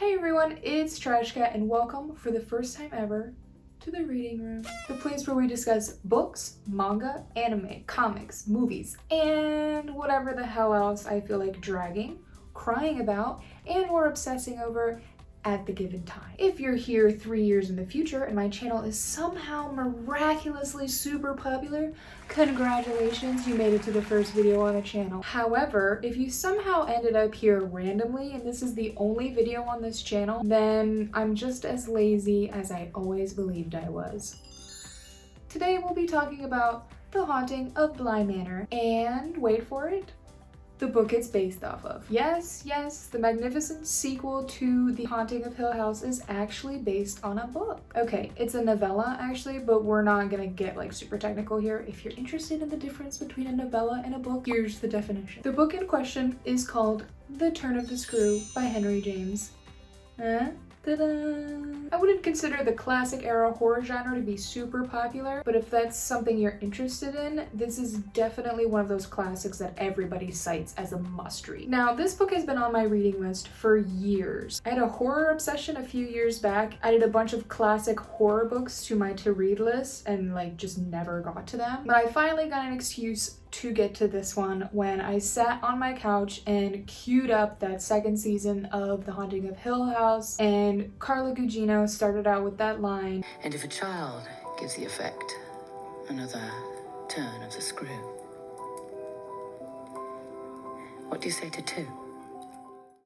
Hey everyone, it's TrashKat and welcome for the first time ever to the reading room. The place where we discuss books, manga, anime, comics, movies, and whatever the hell else I feel like dragging, crying about, and or obsessing over at the given time. If you're here 3 years in the future and my channel is somehow miraculously super popular, congratulations, you made it to the first video on the channel. However, if you somehow ended up here randomly and this is the only video on this channel, then I'm just as lazy as I always believed I was. Today we'll be talking about The Haunting of Bly Manor, and wait for it, the book it's based off of. Yes, the magnificent sequel to The Haunting of Hill House is actually based on a book. Okay, it's a novella actually, but we're not gonna get like super technical here. If you're interested in the difference between a novella and a book, here's the definition. The book in question is called The Turn of the Screw by Henry James. Ta-da! I wouldn't consider the classic era horror genre to be super popular, but if that's something you're interested in, this is definitely one of those classics that everybody cites as a must-read. Now, this book has been on my reading list for years. I had a horror obsession a few years back. I did a bunch of classic horror books to my to-read list and like just never got to them. But I finally got an excuse to get to this one when I sat on my couch and queued up that second season of The Haunting of Hill House, and Carla Gugino started out with that line, "And if a child gives the effect another turn of the screw, what do you say to two?"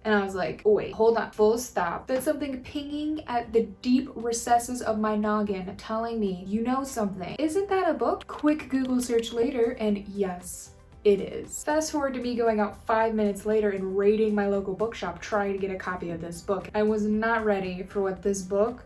and I was like, oh, wait, hold on, full stop. That's something pinging at the deep recesses of my noggin telling me, you know something. Isn't that a book? Quick Google search later, and yes, it is. Fast forward to me going out 5 minutes later and raiding my local bookshop trying to get a copy of this book. I was not ready for what this book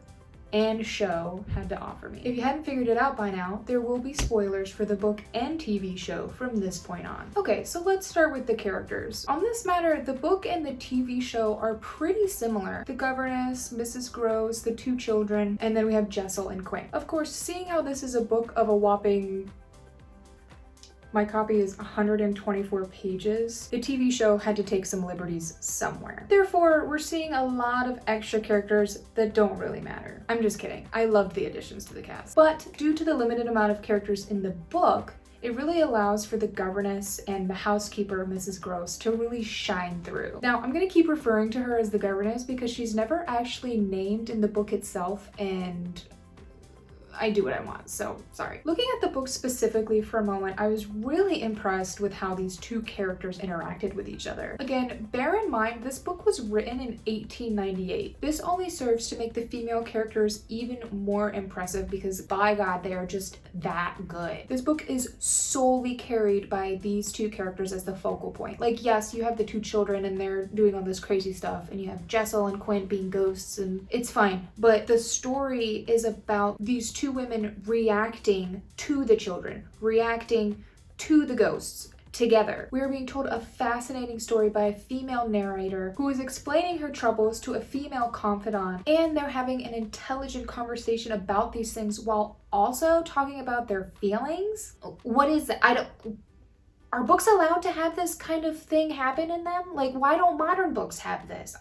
and show had to offer me. If you hadn't figured it out by now, there will be spoilers for the book and TV show from this point on. Okay, so let's start with the characters. On this matter, the book and the TV show are pretty similar. The governess, Mrs. Gross, the two children, and then we have Jessel and Quinn. Of course, seeing how this is a book of a whopping, my copy is 124 pages. The TV show had to take some liberties somewhere. Therefore, we're seeing a lot of extra characters that don't really matter. I'm just kidding. I loved the additions to the cast. But due to the limited amount of characters in the book, it really allows for the governess and the housekeeper, Mrs. Gross, to really shine through. Now, I'm gonna keep referring to her as the governess because she's never actually named in the book itself, and I do what I want, so sorry. Looking at the book specifically for a moment, I was really impressed with how these two characters interacted with each other. Again, bear in mind, this book was written in 1898. This only serves to make the female characters even more impressive because by God, they are just that good. This book is solely carried by these two characters as the focal point. Like, yes, you have the two children and they're doing all this crazy stuff, and you have Jessel and Quinn being ghosts, and it's fine. But the story is about these two women reacting to the children, reacting to the ghosts together. We are being told a fascinating story by a female narrator who is explaining her troubles to a female confidant, and they're having an intelligent conversation about these things while also talking about their feelings. What is that? Are books allowed to have this kind of thing happen in them? Like, why don't modern books have this?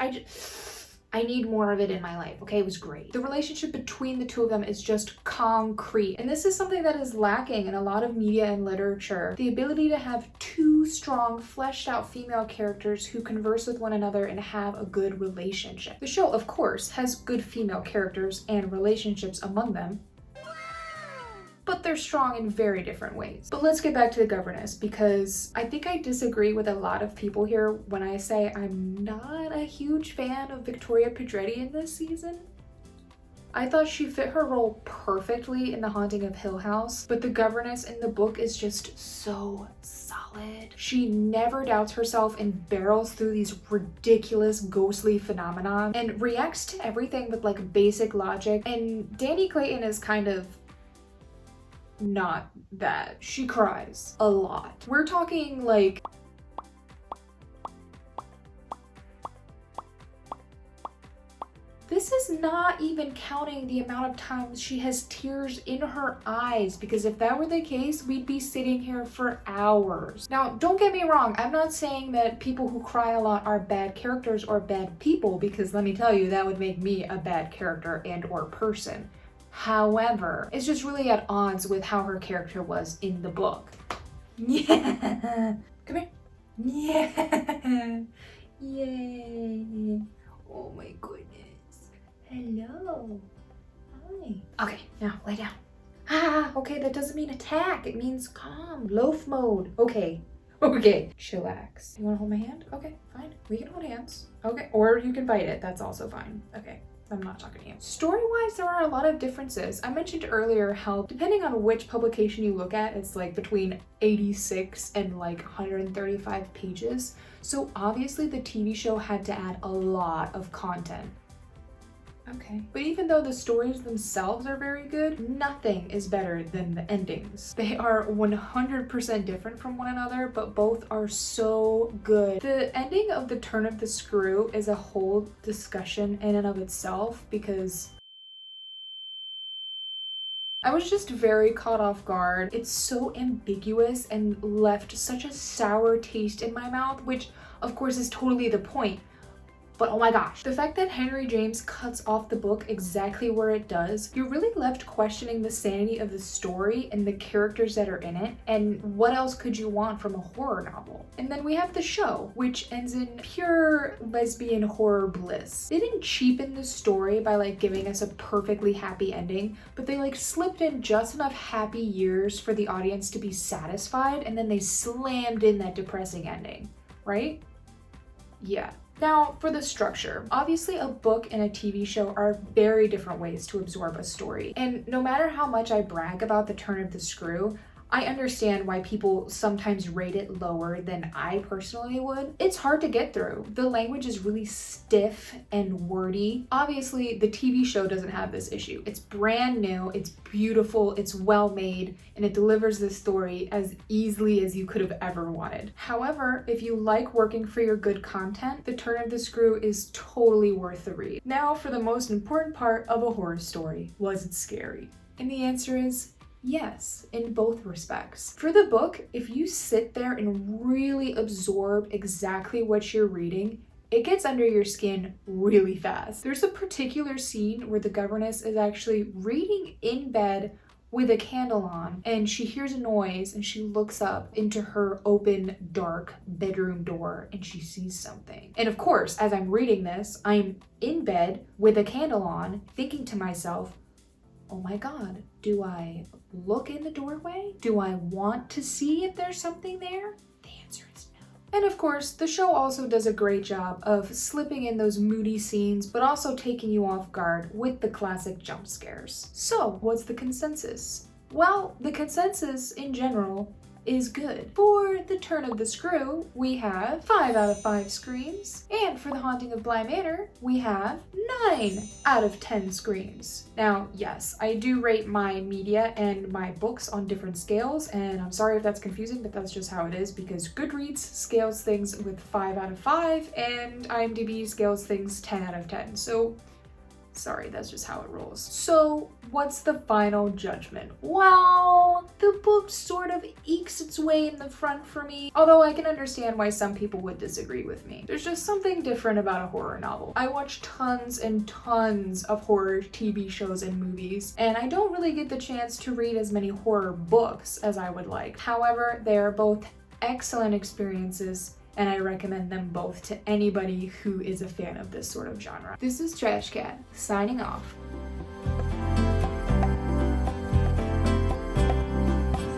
I need more of it in my life, okay? It was great. The relationship between the two of them is just concrete. And this is something that is lacking in a lot of media and literature. The ability to have two strong, fleshed out female characters who converse with one another and have a good relationship. The show, of course, has good female characters and relationships among them, but they're strong in very different ways. But let's get back to the governess, because I think I disagree with a lot of people here when I say I'm not a huge fan of Victoria Pedretti in this season. I thought she fit her role perfectly in The Haunting of Hill House, but the governess in the book is just so solid. She never doubts herself and barrels through these ridiculous ghostly phenomena and reacts to everything with like basic logic. And Danny Clayton is kind of not that. She cries a lot. We're talking like this this is not even counting the amount of times she has tears in her eyes, because if that were the case, we'd be sitting here for hours. Now, don't get me wrong, I'm not saying that people who cry a lot are bad characters or bad people, because let me tell you, that would make me a bad character and or person. However, it's just really at odds with how her character was in the book. Yeah. Come here. Yeah. Yay. Oh my goodness. Hello. Hi. Okay, now lay down. Ah, okay, that doesn't mean attack. It means calm, loaf mode. Okay. Okay, chillax. You wanna hold my hand? Okay, fine. We can hold hands. Okay, or you can bite it. That's also fine. Okay. I'm not talking to you. Story-wise, there are a lot of differences. I mentioned earlier how depending on which publication you look at, it's like between 86 and like 135 pages. So obviously the TV show had to add a lot of content. Okay. But even though the stories themselves are very good, nothing is better than the endings. They are 100% different from one another, but both are so good. The ending of The Turn of the Screw is a whole discussion in and of itself, because I was just very caught off guard. It's so ambiguous and left such a sour taste in my mouth, which of course is totally the point. But oh my gosh, the fact that Henry James cuts off the book exactly where it does, you're really left questioning the sanity of the story and the characters that are in it, and what else could you want from a horror novel? And then we have the show, which ends in pure lesbian horror bliss. They didn't cheapen the story by like giving us a perfectly happy ending, but they like slipped in just enough happy years for the audience to be satisfied, and then they slammed in that depressing ending, right? Yeah. Now, for the structure, obviously a book and a TV show are very different ways to absorb a story. And no matter how much I brag about The Turn of the Screw, I understand why people sometimes rate it lower than I personally would. It's hard to get through. The language is really stiff and wordy. Obviously, the TV show doesn't have this issue. It's brand new, it's beautiful, it's well made, and it delivers the story as easily as you could have ever wanted. However, if you like working for your good content, The Turn of the Screw is totally worth the read. Now for the most important part of a horror story. Was it scary? And the answer is yes, in both respects. For the book, if you sit there and really absorb exactly what you're reading, it gets under your skin really fast. There's a particular scene where the governess is actually reading in bed with a candle on, and she hears a noise and she looks up into her open, dark bedroom door and she sees something. And of course, as I'm reading this, I'm in bed with a candle on, thinking to myself, oh my God, do I look in the doorway? Do I want to see if there's something there? The answer is no. And of course, the show also does a great job of slipping in those moody scenes, but also taking you off guard with the classic jump scares. So, what's the consensus? Well, the consensus in general is good. For The Turn of the Screw, we have 5 out of 5 screams, and for The Haunting of Bly Manor, we have 9 out of 10 screams. Now, yes, I do rate my media and my books on different scales, and I'm sorry if that's confusing, but that's just how it is, because Goodreads scales things with 5 out of 5, and IMDb scales things 10 out of 10, so sorry, that's just how it rolls. So, what's the final judgment? Well, the book sort of ekes its way in the front for me, although I can understand why some people would disagree with me. There's just something different about a horror novel. I watch tons and tons of horror TV shows and movies, and I don't really get the chance to read as many horror books as I would like. However, they are both excellent experiences, and I recommend them both to anybody who is a fan of this sort of genre. This is TrashKat, signing off.